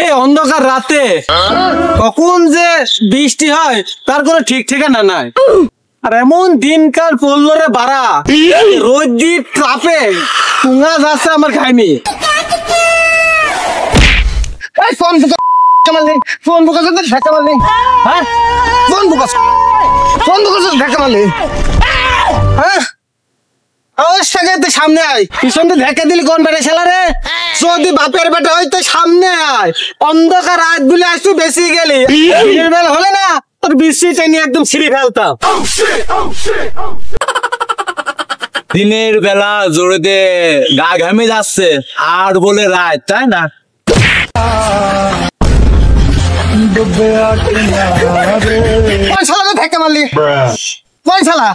এই অন্ধকার রাতে কখন যে বৃষ্টি হয় তার কোনো ঠিক ঠিকানা নাই। আর এমন দিনকাল পড়লো রে বাড়া, রোদ্দির তাপে টুঙা যাচ্ছে আমার খাইনি। ফোন বুকা ঢাকা মারলি, হ্যাঁ ফোন বুকা ঢাকা মারলি, হ্যাঁ সামনে আয়, পিছন তো ঢেকে দিলি কোন বেটা ছেলা রে? যদি বাপের বেটা হয়তো সামনে আয়, অন্ধকার রাত গুলি আসতু বেশি গেলি বেলা হলে না তোর বৃষ্টিটা নিয়ে একদম ছিঁড়ে ফেলতাম। দিনের বেলা জোরে দে গা ঘামে যাচ্ছে আর বলে রাত, তাই না? ঢেকে মারলি কোন শালা?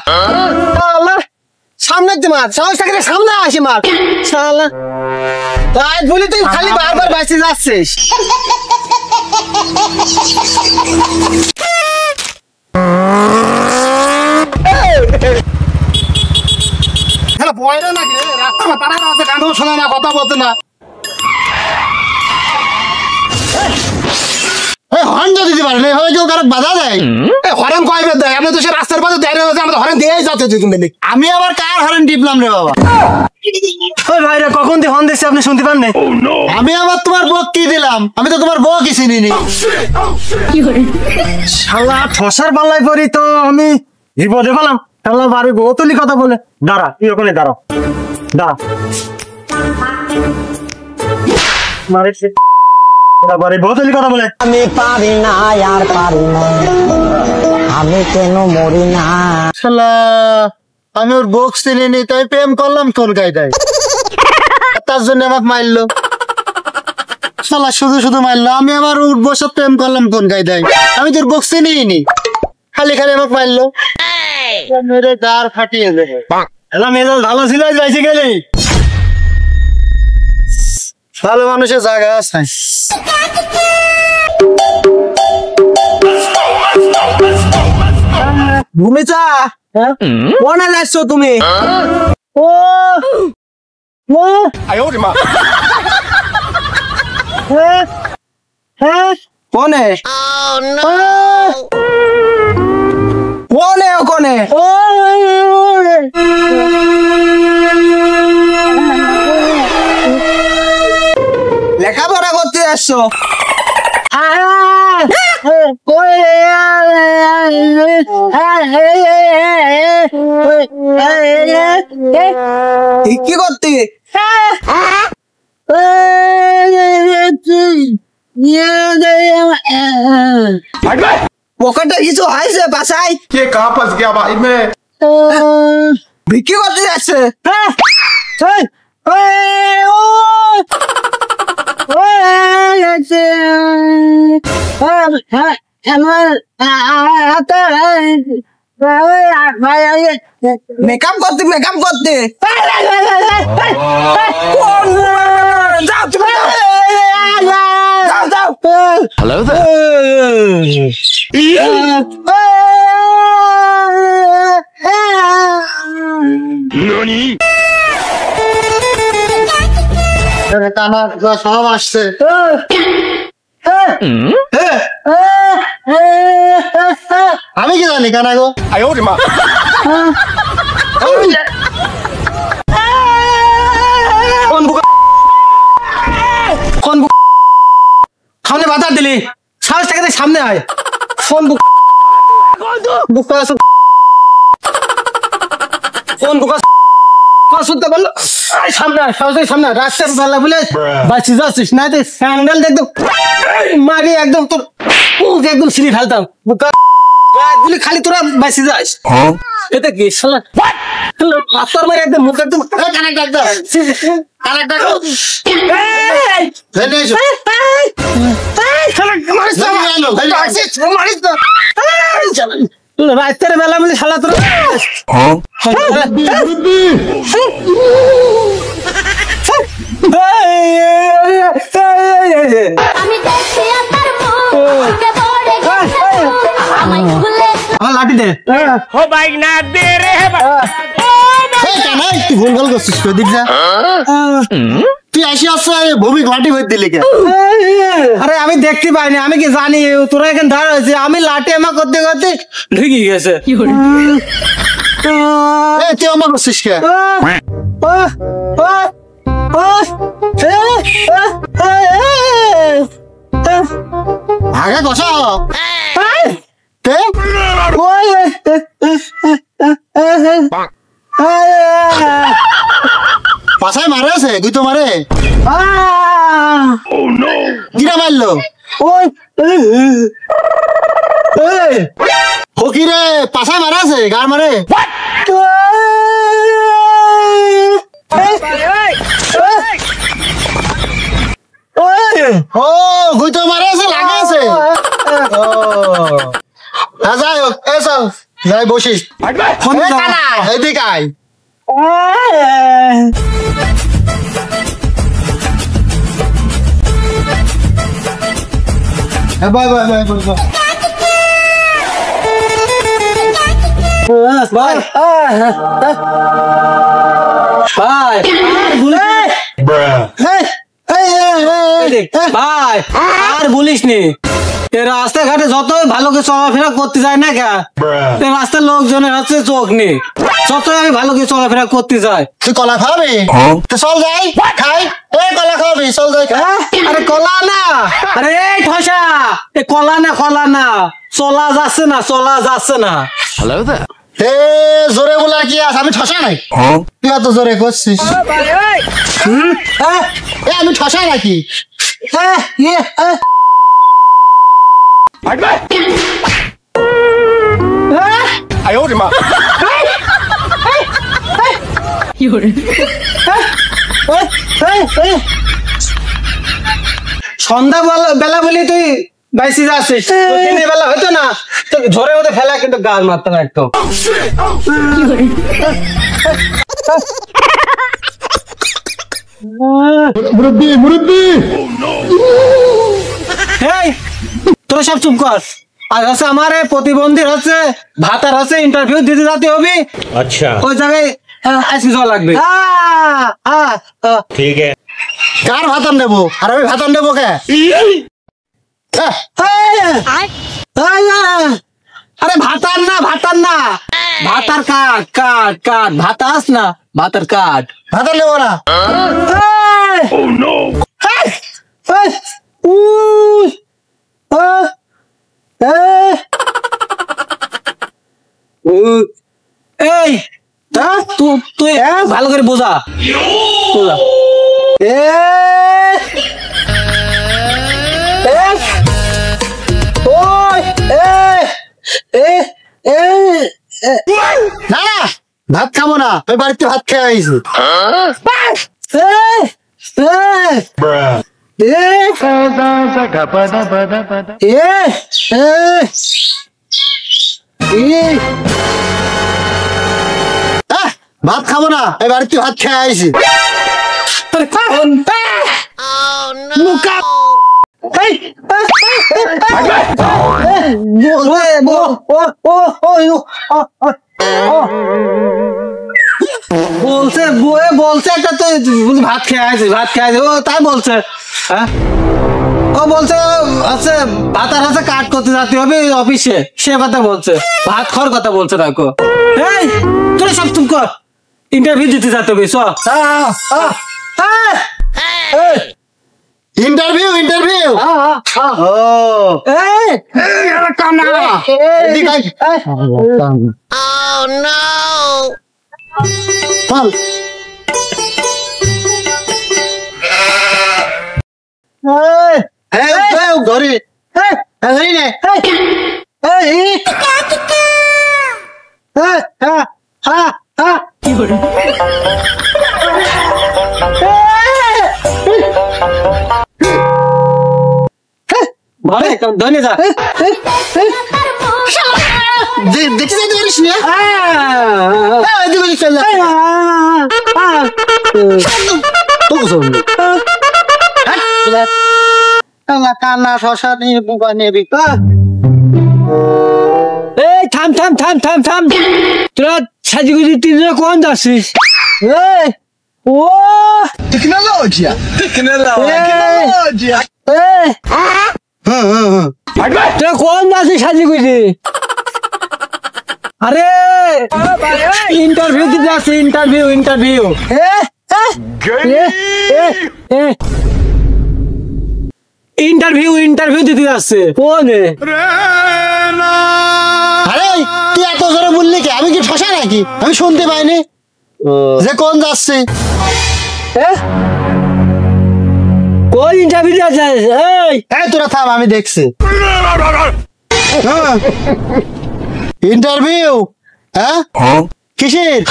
সামনে মার, সাহস থাকলে সামনে আসি মার শালা। তাই বলি তুই খালি বারবার বাইসে যাচ্ছিস। কথা বলতে না হর্ন দিতে পারে না, কেউ কারো বাধা দেয়? হরেন কয়বার দেয়? আমি তো সে রাস্তার পাশে দেয় আমাদের হরেন দিয়েই যাচ্ছে। আমি আবার কার হরেন টিপলাম রে বাবা? ওই ভাইরা কখন দিয়ে হর্ন দিচ্ছে আপনি শুনতে পান না? আমি আবার তোমার বক কি দিলাম? আমি তো তোমার বক কি চিনিনি। শালা ঠসার পাল্লায় পড়ি তো আমি বিপদে পেলাম। শালা বাড়ি বোতলি কথা বলে। দাঁড়া তুই ওখানে দাঁড়াও, দাঁড়া মারিছে কথা বলে। আমি পারি না আর পারি না, আমি কেন মরি না। শালা আমি ওর বক্স চিনি তাই প্রেম করলাম কোন কায়দায়, তার জন্য আমাকে মারলো। শালা শুধু শুধু মারলো, আমি আবার ওর বসে প্রেম করলাম কোন কায়দায়? আমি তোর বক্স চিনি, খালি খালি আমাকে মারলো। মেরে দাঁড় ফাটিয়ে দেবে। মেজাজ ভালো ছিল যাইছে গেলি, ভালো মানুষের জায়গা আছে। ভূমিচা কোনে যাচ্ছ তুমি? ও কোনে কোনে কোনে লেখাপড়া করতে আসছো? কি করতে? পকেটে কিছু হয়েছে বাসায়? কে কাহা ফাঁস গয়া ভাই মে? বিক্রি করতে যাচ্ছে? মেকআপ করতে মেকআপ করতে Hello there. Nani? সব আসছে। আমি কি জানি কানা গো? সামনে বাধা দিলি, সাহস থেকে সামনে আয়। ফোন ফোন শুনতে পারলো, সামনে সাহসের সামনে রাস্তার বেলা বলে বাঁচি যাচ্ছিস না? স্যান্ডেল দেখতো মারি একদম তোর একদম সিঁড়ি ফেলতাম বলে খালি তোরা বাঁচি যাস। এটা কি শালা পাথর মারি একদম মুখ একদম রাতের বেলা বলে শালা তোরা লাঠি দে বাইক না দে রে। ভুল ভাল করছিস তুই তুই আসি আসছে ভূমি ঘাটি হয়ে দিলি কে? আরে আমি দেখতে পাইনি, আমি কি জানি তোরা এখানে দাঁড়া হয়েছে, আমি লাঠি আমা করতে করতে ঢুকে গেছে। তুই আমার করছিস কে? আগে কষা পাশায় মারে আছে তুই তো মারে কিরা মারলো ফকিরে পাশায় মারে আছে গার মারে ও গুই তো মারে আছে লাগা আছে যাই হোক এসব যাই বসিস এদিকে আয় বাই বাই বাই বাই ভাই আর বলিস নি, রাস্তাঘাটে যতই ভালো করে চলাফেরা করতে যায় না কে, রাস্তার লোকজনের হচ্ছে চোখ নেই, যতই আমি ভালো করে চলাফেরা করতে যাই। তুই কলা খাবি? চল যাই খাই। কলা খাবি? চল যাই খাই। আরে কলা না, আরে এই ঠসা, এ কলা না, কলা না, চলা যাচ্ছে না, চলা যাচ্ছে না। Hello there. জোরে বলার কি আছে? আমি ঠসা নাই। তুই এত জোরে করছিস? আমি ঠসা নাকি? সন্ধ্যা বেলা বলি তুই বাইসি যাচ্ছিস, দিনের বেলা হয়তো না তো ঝরে মধ্যে ফেলা কিন্তু গাছ মারতাম একটু। মুরব্বি মুরব্বি তোরা সব চুপ কর। আর হচ্ছে আমার প্রতিবন্ধী হচ্ছে ভাতার হচ্ছে ইন্টারভিউ দিতে যেতে হবে। আচ্ছা, ওই জায়গায় আজকে যাওয়া লাগবে। ठीक है। কার ভাতার নেবো? আর আমি ভাতার নেবো কে? আরে ভাতার না, ভাতার না, ভাতার কাঠ, কাঠ, কাঠ, ভাতাস না, ভাতার কাঠ। ভাতার নেবো না। এই তুই ভালো করে বোঝা, বোঝা। না না ভাত খাবো না, ওই বাড়িতে ভাত খেয়ে আইছি। ভাত খাবো না, ওই বাড়িতে ভাত খেয়ে আইছি। বলছে বলছে একটা তো ভাত খেয়ে আছে, ভাত খেয়ে আছে, ও তাই বলছে। হ্যাঁ, ও বলছে আছে ভাতার আছে কাট করতে যেতে হবে অফিসে, সে কথা বলছে, ভাত খাওয়ার কথা বলছে তাকে। এই তোরা সব চুপ কর, ইন্টারভিউ দিতে যেতে হবে। ইন্টারভিউ ইন্টারভিউ ধরি ধরি নে ধনী যা দেখি যেতে পারিস না কান্না শশা নিয়ে বুবা নেবি। এই থাম থাম থাম থাম থাম, তোরা সাজিগুজি তিনজনে কোন যাচ্ছিস? ও Tecnologia. তোরা কোন দাসে সাজি কইছি? আরে ইন্টারভিউ দিতে আসছে, ইন্টারভিউ। ইন্টারভিউ দিতে যাচ্ছে কোনে? আরে তুই এত জোরে বললি কি? আমি কি ঠসা নাকি? আমি শুনতে পাইনি যে কোন যাচ্ছে। কোন ইন্টারভিউ যাচ্ছে? এই তোরা থাম, আমি দেখছি। ইন্টারভিউ? হ্যাঁ, কিসের?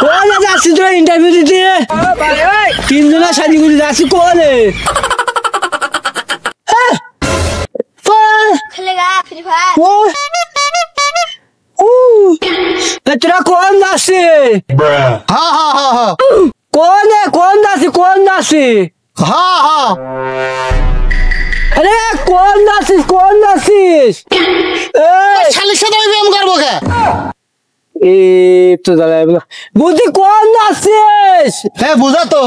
কোন যাচ্ছি তোরা ইন্টারভিউ দিতে? তিনজনের সাজি করে যাচ্ছি কোনে? खेलेगा फ्री फायर তোরা কোন যাচ্ছি? হ্যাঁ হ্যাঁ হ্যাঁ হ্যাঁ কোন যাচ্ছি? হ্যাঁ হ্যাঁ আরে কোন যাচ্ছিস? শালির সাথে আমি প্রেম করবো কে? তো দাঁড়ায় বুঝি কোন যাচ্ছিস? হ্যাঁ বুঝা তো।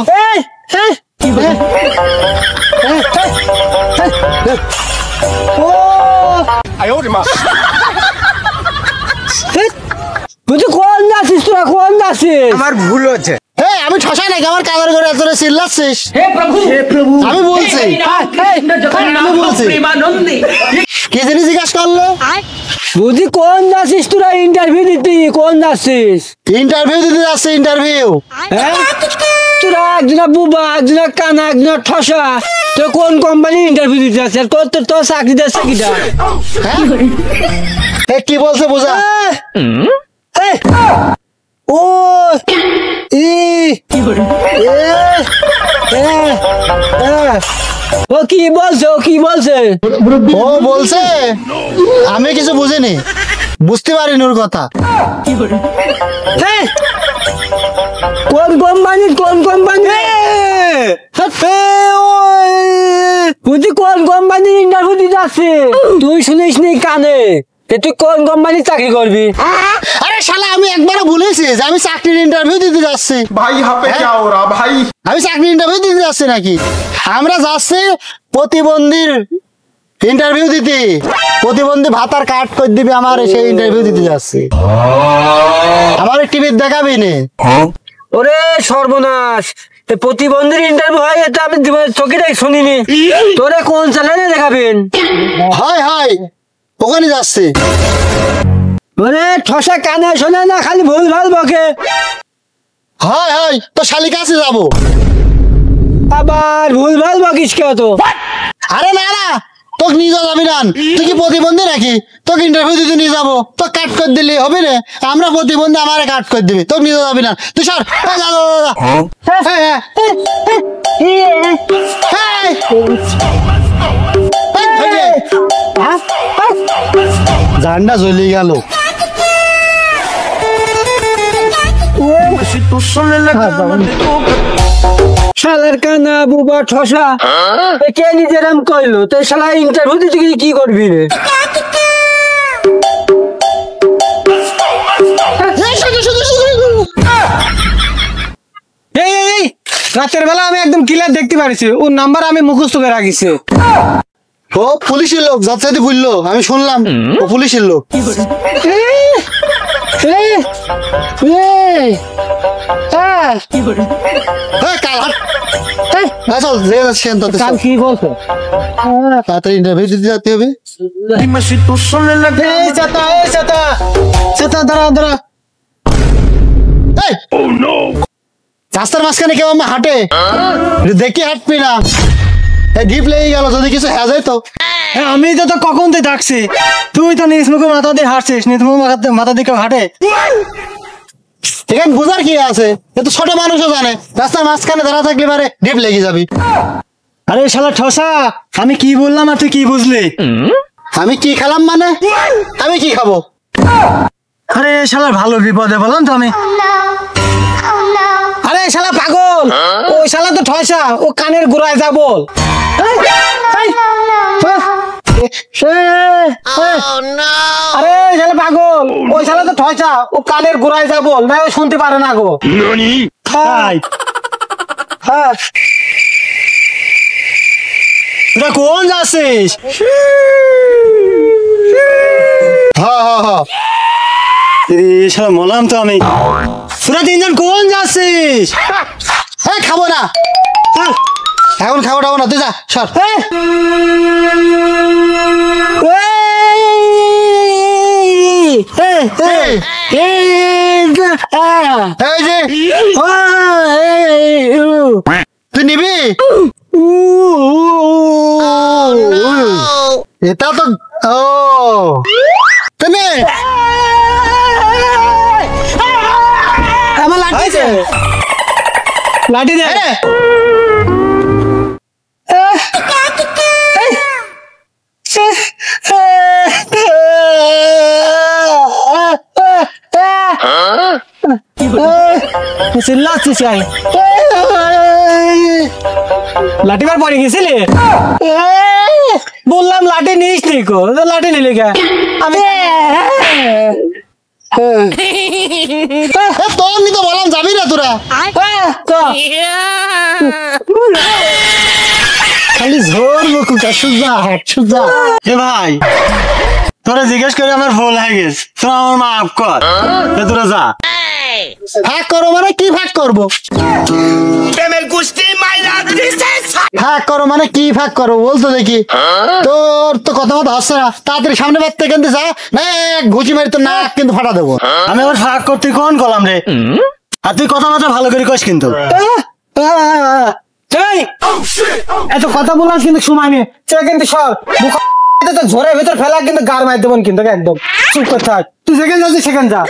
বুঝি কোন যাচ্ছিস? তোরা কোন যাচ্ছিস? আমার ভুল হচ্ছে। হ্যাঁ আমি ঠসা নাকি? আমার কানের ঘরে এত চিল্লাচ্ছিস? আমি বলছি কি জিনিস জিজ্ঞাসা করলো? বুঝি কোন যাচ্ছিস? তোরা ইন্টারভিউ দিতে কোন যাচ্ছিস? ইন্টারভিউ দিতে যাচ্ছে। ইন্টারভিউ? হ্যাঁ তোরা একজনা বুবা, একজনা কানা, একজনা ঠসা। তোর কোন কোম্পানি ইন্টারভিউ দিতে যাচ্ছে? তোর চাকরি দিচ্ছে কিটা? হ্যাঁ কি বলছে বোঝা? ও কি বলছে? ও বলছে আমি কিছু বুঝিনি, বুঝতে পারিনি ওর কথা। কোন কোম্পানি? বুঝি কোন কোম্পানির ইন্টারভিউ দিতে যাচ্ছে? তুই শুনিস নি কানে? তুই কোন কোম্পানির চাকরি করবি? আরে শালা আমি একবারও বলেছি যে আমি চাকরির ইন্টারভিউ দিতে যাচ্ছি। भाई यहाँ पे क्या हो रहा भाई? আমি চাকরির ইন্টারভিউ দিতে যাচ্ছি নাকি? আমরা যাচ্ছি প্রতিবন্ধীর ইন্টারভিউ দিতে। প্রতিবন্ধী ভাতার কার্ড করে দিবি আমার, সেই ইন্টারভিউ দিতে যাচ্ছি। আমার টিভিতে দেখাবি নে। ওরে সর্বনাশ, প্রতিবন্ধীর ইন্টারভিউ হয় এটা আমি চোখে শুনিনি। তোরে কোন চ্যানেলে দেখাবেন? হয় ওখানে যাচ্ছে। মানে ঠসা কানে শোনে না, খালি ভুল ভাল বকে। হয় তো শালির কাছে যাবো। আবার ভুল ভাল বকিস কে তো? আরে না তোকে নিয়ে যাবি না। তুই কি প্রতিবন্ধী নাকি? তোকে ইন্টারভিউ দিতে নিয়ে যাবো, তো কাট করে দিলি হবে না? আমরা প্রতিবন্ধী, আমারে কাট করে দিবি, তোকে নিয়ে যাবি না। তুই সর। জানটা জ্বলে গেল। শালার কানা বুবা ঠসা কে নিজের আম কইলো? তো শালা ইন্টারভিউ দিতে গেলে কি করবি রে? এই রাতের বেলা আমি একদম ক্লিয়ার দেখতে পারিছি, ওর নাম্বার আমি মুখস্থ করে রাখিছি। ও পুলিশের লোক, যাত্রাতে বললো, আমি শুনলাম ও পুলিশের লোক। কি বলছো? তাড়াতাড়ি ইন্টারভিউ দিতে যেতে হবে। দাঁড়া রাস্তার মাঝখানে কেউ আমার হাঁটে, দেখি হাঁটবি না। ডিপ লেগে গেল, যদি কিছু হয়ে যায় তো। আমি তো কখন তুই ডাকছি, তুই তো নিজ মুখে মাথা দিয়ে হাঁটছিস, নিজ মুখে মাথা দিয়ে কেউ হাঁটে? এখানে বোঝার কি আছে? এ তো ছোট মানুষও জানে রাস্তার মাঝখানে দাঁড়া থাকলে পারে ডিপ লেগে যাবি। আরে শালা ঠসা, আমি কি বললাম আর তুই কি বুঝলি? আমি কি খেলাম মানে? আমি কি খাবো? আরে শালা ভালো বিপদে বললাম তো আমি। আরে শালা পাগল, ওই শালা তো ঠসা, ও কানের গোড়ায় যা বল। আরে শালা পাগল, ওই শালা তো ঠসা, ও কানের গোড়ায় যা বল, না শুনতে পারে না গো। হাই তোরা কোন যাচ্ছিস? শালা মলাম তো আমি। তোরা তিনজন কোন যাচ্ছিস? খাবো না, এখন খাবো না, তুই যা সর। তুই নিবি? এটা তো তুমি আমার লাঠি দে, লাঠি দে। চিল্লাচ্ছিস লাঠি বার পড়ে গেছিলি? বললাম লাঠি নিস নি, কো লাঠি নিলি কে? আমি তোর নি তো বললাম যাবি না তোরা, খালি ঝোর মুখুটা সুজা হাট সুজা। এ ভাই তোরা জিজ্ঞেস করে আমার ভুল হয়ে গেছে, তোরা আমার মাফ কর। তোরা যা। ভাগ করো মানে কি ভাগ করবো? ভাগ করো মানে কি ভাগ করো বলতো দেখি? তোর তো কথা মতো হচ্ছে না, তাড়াতাড়ি সামনে বাড়তে কিন্তু যা, না ঘুষি মারি তো নাক কিন্তু ফাটা দেবো। আমি আবার ভাগ করতে কোন কলাম রে? আর তুই কথা মতো ভালো করে কস কিন্তু। এত কথা বললাম কিন্তু সময় নেই, কিন্তু সব ঝোরের ভেতর ফেলা কিন্তু গার মার দেবো কিন্তু একদম। চুপ করে থাক, তুই সেখানে যাচ্ছিস সেখানে যা।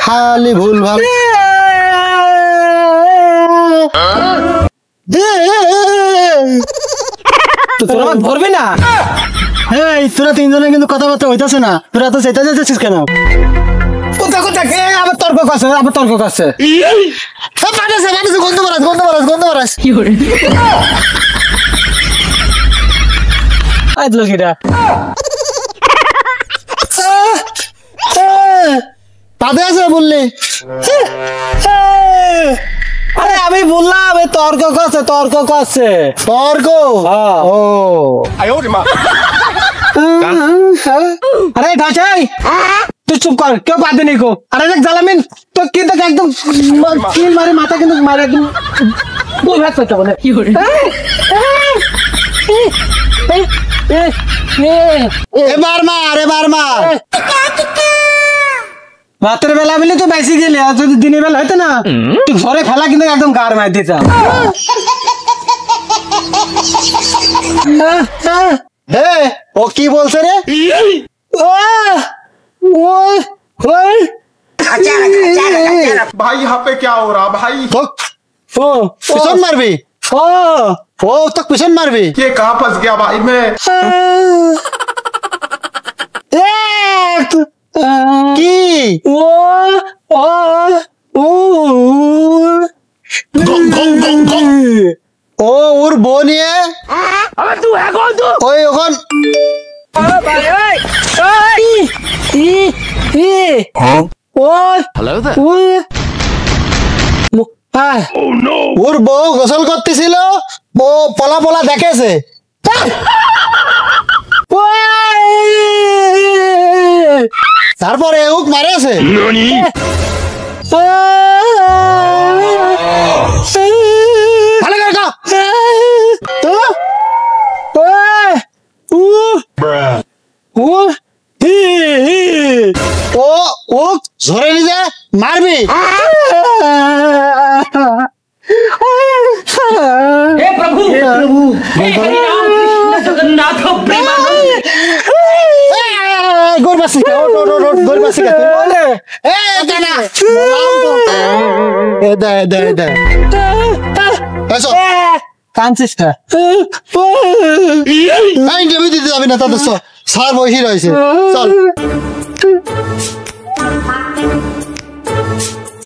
খালি ভুল ভাল তোরা ধরবি না। হ্যাঁ তোরা তিনজনে কিন্তু কথাবার্তা হইতাছে না, তোরা তো যেতে যাচ্ছিস কেন? কোথা কোথা আবার তর্ক করছে, আবার তর্ক করছে। গন্ধ মারাস গন্ধ মারাস গন্ধ মারাস তাতে আছে বললি? আরে আমি বললাম তর্ক করছে, তর্ক করছে, তর্ক। ও আরে ঢাচাই তুই চুপ কর, কেউ বাদে নেই কো। আরে দেখ জালামিন তো কিন্তু একদম কিল মারে মাথা কিন্তু মারে একদম দুই ভাগ করতে বলে। এবার মার, এবার মার। রাতের বেলা মিলে তো বেশি গেলে, আর যদি দিনের বেলা হইতো না তুই ঘরে ফেলা কিন্তু একদম গার মার দিতাম। ও কি বলছে রে? भाई यहाँ पे क्या हो रहा भाई? পিছন মারবি? ও তো পিছন মারবি? ये कहाँ फंस गया भाई मैं? কি ও ওর বউ নিয়ে ওই ওখান ওর বউ গোসল করতেছিল, ও পলা পলা দেখেছে, তারপরে উক মারেছে। ভালো করে খাও। ও ও ধরে নিয়ে মারবি? हे प्रभु हे हरि राम कृष्ण जगन्नाथ प्रेमानंद गोरबासी गोरबासी ए दाना ए दे दे दे ऐसा কাঁদছিস না? না ইন্টারভিউ দিতে যাবি না, তাদের স্যার বসে রয়েছে, চল।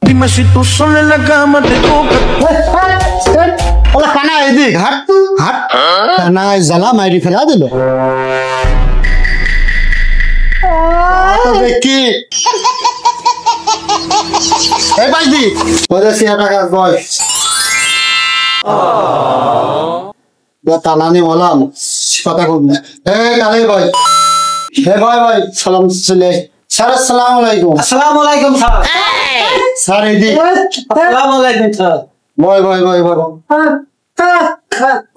Dime si tú sola en la cama te toca. OLA কানা এদিক হাট হাট, কানা জ্বালা মাইরি ফেলা দিল। কি এই বাইদি ওদের সে টাকা বয় তালানি বললাম কথা কম না এই কালে ভাই হে ভাই ভাই সালাম চলে স্যার আসসালামু আলাইকুম। আসসালামু আলাইকুম স্যার। স্যার এদি আসসালামু আলাইকুম স্যার। বয় বয় বয় বয়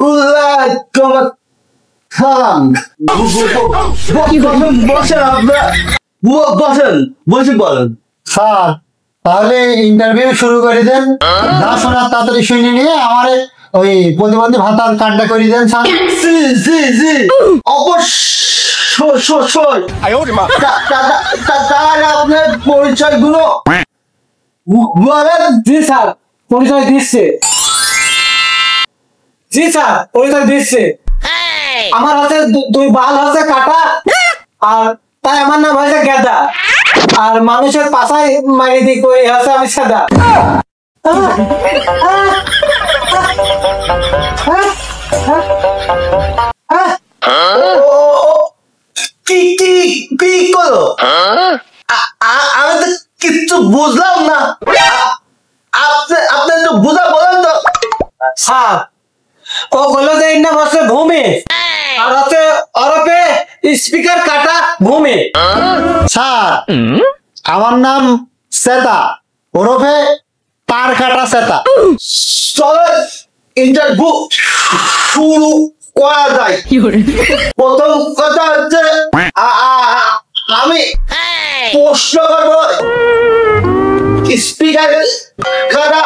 ওয়ালাইকুম সালাম। বসেন আপনার বসেন বসে বলেন। স্যার তাহলে ইন্টারভিউ শুরু করে দেন, না শোনা তাড়াতাড়ি শুনে নিয়ে আমার ওই প্রতিবন্ধী ভাতার কার্ডটা করে দেন স্যার। জি জি জি অবশ্যই। তাহলে আপনার পরিচয়গুলো বলেন। জি স্যার পরিচয় দিচ্ছে। জি স্যার পরিচয় দিচ্ছে। আমার হাতে দুই বাল আছে কাটা, আর তাই আমার নাম হয়েছে গেদা, আর মানুষের পাশায় মারি দিক ওই আছে আমি সাদা। কি কি কি করো? আমি তো কিচ্ছু বুঝলাম না। আপনি একটু বুঝা বলেন তো। স্যার ও বললো যে এর নাম হচ্ছে ভূমি, আর হচ্ছে অরপে স্পিকার কাটা ভূমি। স্যার আমার নাম সেতা, ওরফে পার কাটা সেতা। চলে ইন্টারভিউ শুরু করা যায়। প্রথম কথা হচ্ছে আমি প্রশ্ন করবো স্পিকার কারা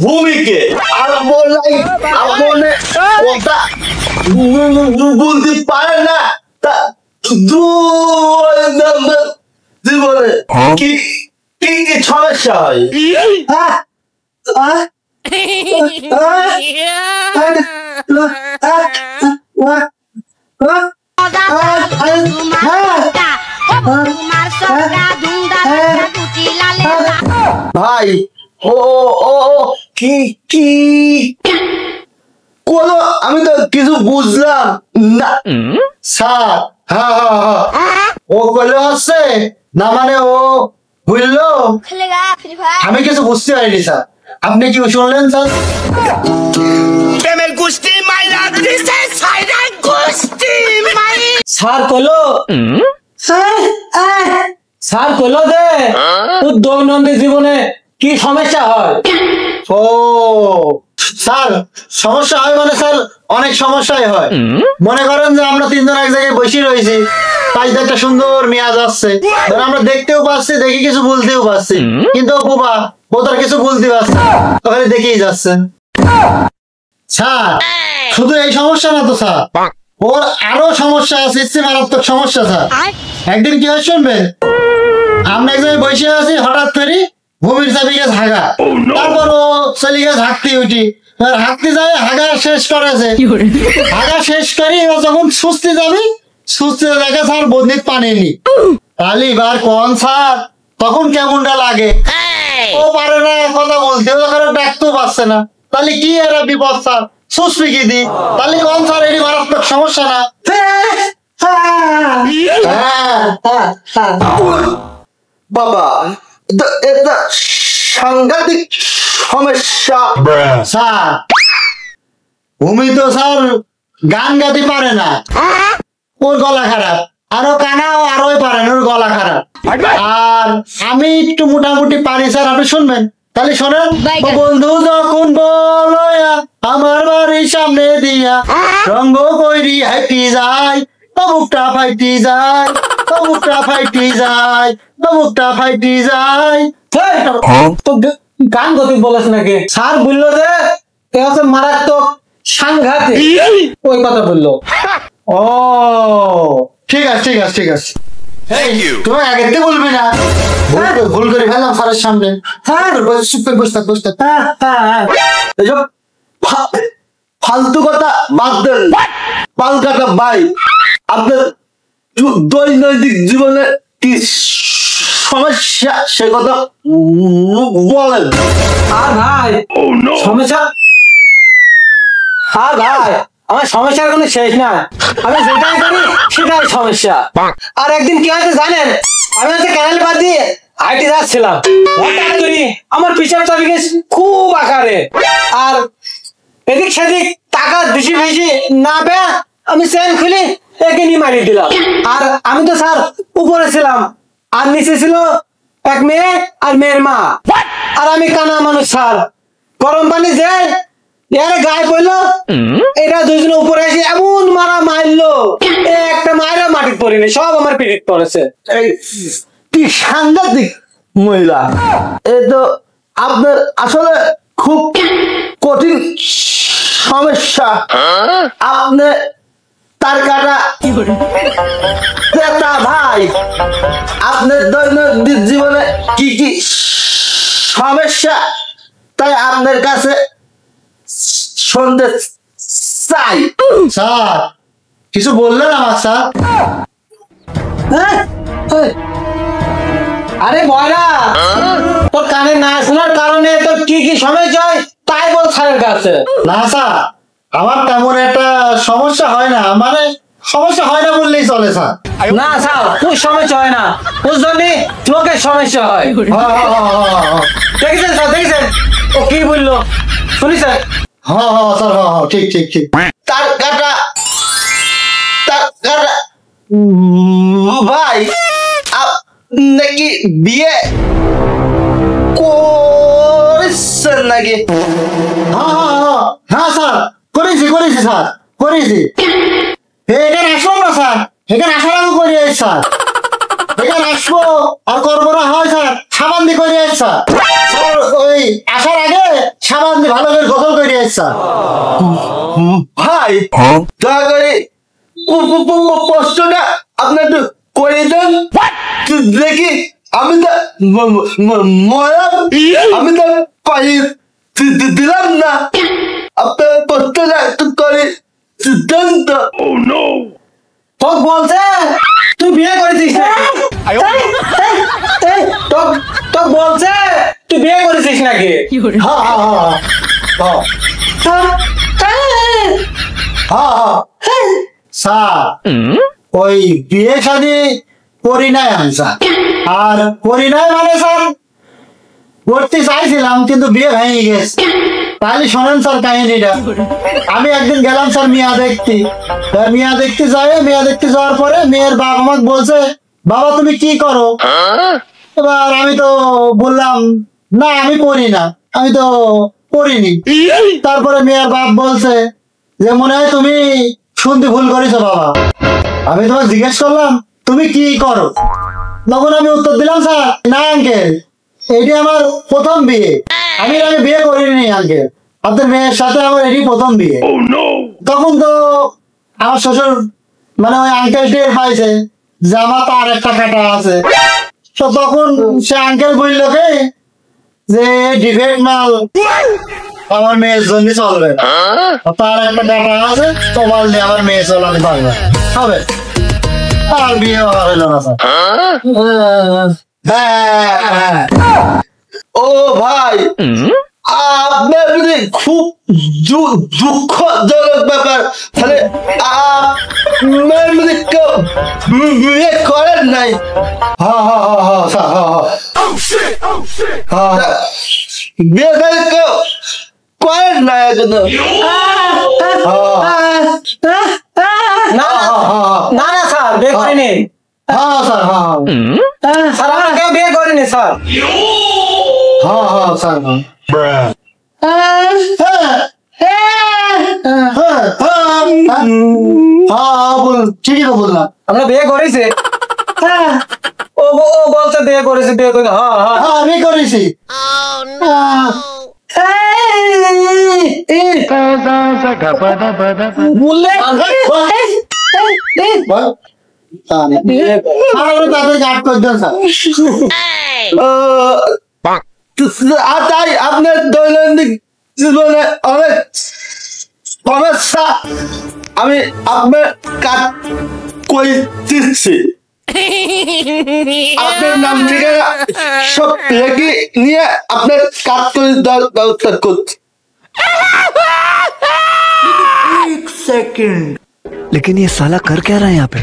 ভূমিকে, আর বললাই আপনি কথা বলতে পারেন না। তা দুই নম্বর জীবনে কি কি কি সমস্যা হয়? ভাই ও ও ও কি কি কোন আমি তো কিছু বুঝলাম না। স্যার হ্যাঁ হ্যাঁ হ্যাঁ ও বললো হচ্ছে না, মানে ও বুঝলো আমি কিছু বুঝতে পারিনি স্যার। আপনি কি শুনলেন স্যার? স্যার কলো স্যার কলো যে তোর দৈনন্দিন জীবনে কি সমস্যা হয়। ও স্যার সমস্যা হয় মানে স্যার অনেক সমস্যাই হয়। মনে করেন যে আমরা তিনজন এক জায়গায় বসে রয়েছি, তাই তো একটা সুন্দর মেয়াজ আসছে, ধর আমরা দেখতেও পাচ্ছি, দেখি কিছু বলতেও পারছি, কিন্তু ও বোবা, ও তার কিছু বলতে পারছে না, ওখানে দেখেই যাচ্ছে। স্যার শুধু এই সমস্যা না তো স্যার, ওর আরো সমস্যা আছে, ইচ্ছে মারাত্মক সমস্যা স্যার। একদিন কি হয় শুনবেন, আমরা এক জায়গায় বসে আছি, হঠাৎ করে ভূমির চাবি গেছে হাগা, তারপর ও চলে গেছে হাঁকতে উঠি, হাঁকতে যায় হাগা শেষ করেছে, হাগা শেষ করে এবার যখন সুস্থে যাবি, সুস্থে দেখে স্যার বন্দিত পানি নি। তাহলে এবার কোন স্যার তখন কেমনটা লাগে? ও পারে না কথা বলতে, ও কারো ডাকতেও পারছে না, তাহলে কি এরা বিপদ স্যার, সুস্থি কি দি, তাহলে কোন স্যার এটি মারাত্মক সমস্যা না? বাবা এটা সাংঘাতিক সমস্যা। স্যার ভূমি তো স্যার গান গাতে পারে না, ওর গলা খারাপ, আরো কানাও আরোই পারে না, ওর গলা খারাপ। আর আমি একটু মোটামুটি পারি স্যার, আপনি শুনবেন তাহলে শোনেন। বন্ধু যখন বলয়া আমার বাড়ির সামনে দিয়া রঙ্গ কইরি হাইটি যায়, তবুকটা ফাইটি যায়, তবুকটা ফাইটি যায়, তবুকটা ফাইটি যায়। তো গান গতি বলেছ নাকি? স্যার বললো যে এ হচ্ছে মারাত্মক সাংঘাতিক, ওই কথা বললো। ও ঠিক আছে ঠিক আছে ঠিক আছে, তুমি আগে থেকে বলবি না, ভুল করে ফেললাম স্যারের সামনে। হ্যাঁ চুপ করে বসে থাক বসে থাক। এসব ফালতু কথা বাদ দেন। পালকাটা ভাই, আপনার দৈনন্দিন জীবনে কি সমস্যা সে কথা বলেন। আর ভাই সমস্যা, আর ভাই আমার সমস্যার কোনো শেষ না, আমি যেটাই করি সেটাই সমস্যা। আর একদিন কি হয়েছে জানেন, আমি হচ্ছে ক্যানেল বাদ দিয়ে হাইটে যাচ্ছিলাম, হঠাৎ করে আমার পিছনে চাবি গেছে খুব আকারে, আর এদিক সেদিক টাকা বেশি বেশি না পেয়ে আমি চেন খুলে একে নিয়ে মারিয়ে দিলাম। আর আমি তো স্যার উপরে ছিলাম, আর নিচে ছিল এক মেয়ে আর মেয়ের মা, আর আমি কানা মানুষ স্যার, গরম পানি যাই এর গায়ে পড়লো, এটা দুইজন উপরে এসে এমন মারা মারলো, একটা মায়েরা মাটির পড়িনি, সব আমার পিরিত পড়েছে। কি সাংঘাতিক মহিলা! এ তো আপনার আসলে খুব কঠিন সমস্যা। আপনি তার কাটা ভাই, আপনার দৈনন্দিন জীবনে কি কি সমস্যা তাই আপনার কাছে শুনতে চাই। স্যার কিছু বললেন আমার স্যার? আরে ময়রা, তোর কানে না শোনার কারণে তোর কি কি সমস্যা হয় তাই বল স্যারের কাছে। না স্যার, আমার তেমন একটা সমস্যা হয় না, মানে সমস্যা হয় না বললেই চলে স্যার। না স্যার, তোর সমস্যা হয় না, বুঝলি লোকের সমস্যা হয়। দেখেছেন স্যার, দেখেছেন ও কি বললো শুনিছেন? হ্যাঁ হ্যাঁ স্যার, হ্যাঁ ঠিক ঠিক ঠিক। তার কাটা ভাই, নাকি বিয়ে করেছেন নাকি? হ্যাঁ হ্যাঁ হ্যাঁ স্যার, করেছি স্যার, করেছি। এখানে আসবো না স্যার, এখানে আসার আগে করে স্যার, এখানে আসবো আর করবো না হয় স্যার, সাবান দিয়ে করে স্যার, ওই আসার আগে সাবান দিয়ে ভালো করে গোসল করে স্যার। ভাই দয়া করে প্রশ্নটা আপনি একটু করে দেন দেখি, আমি তো আমি তো দিলাম না, আপনার প্রশ্নটা একটু করে দেন তো। তোকে বলছে তুই বিয়ে করেছিস নাকি? তোকে বলছে তুই বিয়ে করেছিস নাকি? হ্যাঁ হ্যাঁ হ্যাঁ হ্যাঁ স্যার, ওই বিয়ে শাদী করি নাই আমি স্যার, আর করি নাই মানে স্যার করতে চাইছিলাম কিন্তু বিয়ে ভেঙে গেছে। তাহলে শোনেন স্যার কাহিনীটা। আমি একদিন গেলাম স্যার মিয়া দেখতে যাওয়ার পরে মেয়ের বাবা আমাকে বলছে, বাবা তুমি কি করো? এবার আমি তো বললাম না আমি পড়ি না, আমি তো পড়িনি। তারপরে মেয়ের বাপ বলছে যে মনে হয় তুমি শুনতে ভুল করেছো বাবা। আমি তোমাকে জিজ্ঞেস করলাম তুমি কি করো, তখন আমি উত্তর দিলাম স্যার না আঙ্কেল, এটি আমার প্রথম বিয়ে, আমি বিয়ে করিনি আঙ্কেল, আপনার মেয়ের সাথে আমার এটি প্রথম বিয়ে। তখন তো আমার শ্বশুর মানে ওই আঙ্কেল টের পাইছে যে আমার তো আর একটা কাটা আছে, তো তখন সে আঙ্কেল বলল কি যে ডিফেক্ট মাল আমার মেয়ের জন্য চলবে, তার একটা কাটা আছে, তোমার নিয়ে আমার মেয়ে চলাতে পারবে হবে, আর বিয়ে হলো না স্যার। ও ভাই, আপনার যদি খুব দুঃখজনক ব্যাপার, তাহলে আপনার যদি কেউ বিয়ে করেন নাই? বিয়ে করে কেউ করেন নাই এখনো? না না স্যার, বিয়ে করিনি। হ্যাঁ স্যার, স্যার আমরা কেউ বিয়ে করিনি স্যার। হ্যাঁ স্যার, ঠিকই তো বললাম, আমরা বিয়ে করেছি। ও বলছে বিয়ে করেছি, বিয়ে করে আমি করেছি। বললে তাদের গাট করে দেন স্যার। আর তাই আপনার দৈনন্দিন জীবনে অনেক সমস্যা আমি আপনার কাজ করে দিচ্ছি। আপনার নাম ঠিকানা সব রেখে নিয়ে আপনার কাজ করে ব্যবস্থা করছি। लेकिन ये साला कर क्या रहा है यहाँ पे?